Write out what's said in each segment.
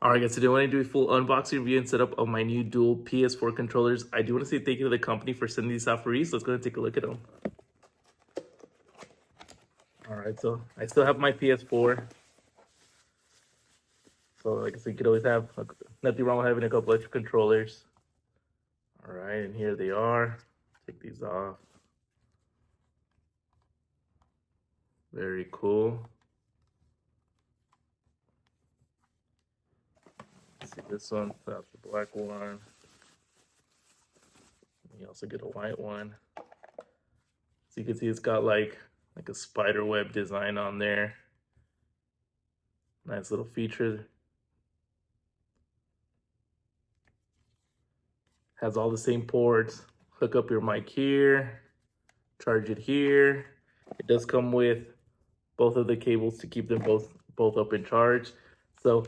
Alright guys, today I want to do a full unboxing review and setup of my new dual PS4 controllers. I do want to say thank you to the company for sending these out for release. Let's go and take a look at them. Alright, so I still have my PS4. So like I said, you could always have, nothing wrong with having a couple extra controllers. Alright, and here they are. Take these off. Very cool. See this one, that's the black one. You also get a white one. So you can see it's got like a spider web design on there. Nice little feature. Has all the same ports. Hook up your mic here, charge it here. It does come with both of the cables to keep them both up and charged. So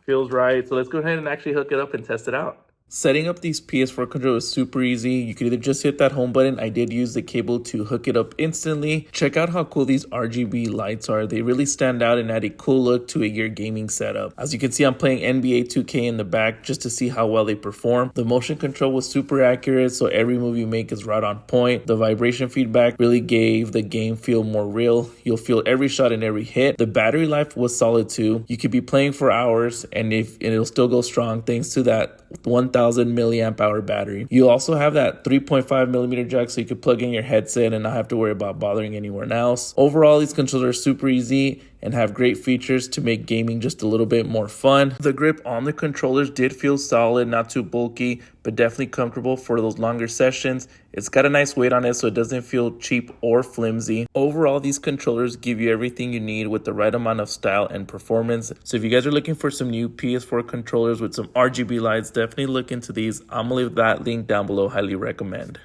feels right. So let's go ahead and actually hook it up and test it out. Setting up these PS4 controllers is super easy. You can either just hit that home button. I did use the cable to hook it up instantly. Check out how cool these RGB lights are. They really stand out and add a cool look to your gaming setup. As you can see, I'm playing NBA 2K in the back just to see how well they perform. The motion control was super accurate, so every move you make is right on point. The vibration feedback really gave the game feel more real. You'll feel every shot and every hit. The battery life was solid too. You could be playing for hours and it'll still go strong thanks to that 1000 milliamp hour battery. You also have that 3.5 millimeter jack, so you could plug in your headset and not have to worry about bothering anyone else. Overall, these controllers are super easy and have great features to make gaming just a little bit more fun. The grip on the controllers did feel solid, not too bulky, but definitely comfortable for those longer sessions. It's got a nice weight on it, so it doesn't feel cheap or flimsy. Overall, these controllers give you everything you need with the right amount of style and performance. So if you guys are looking for some new PS4 controllers with some RGB lights, definitely look into these. I'm gonna leave that link down below. Highly recommend.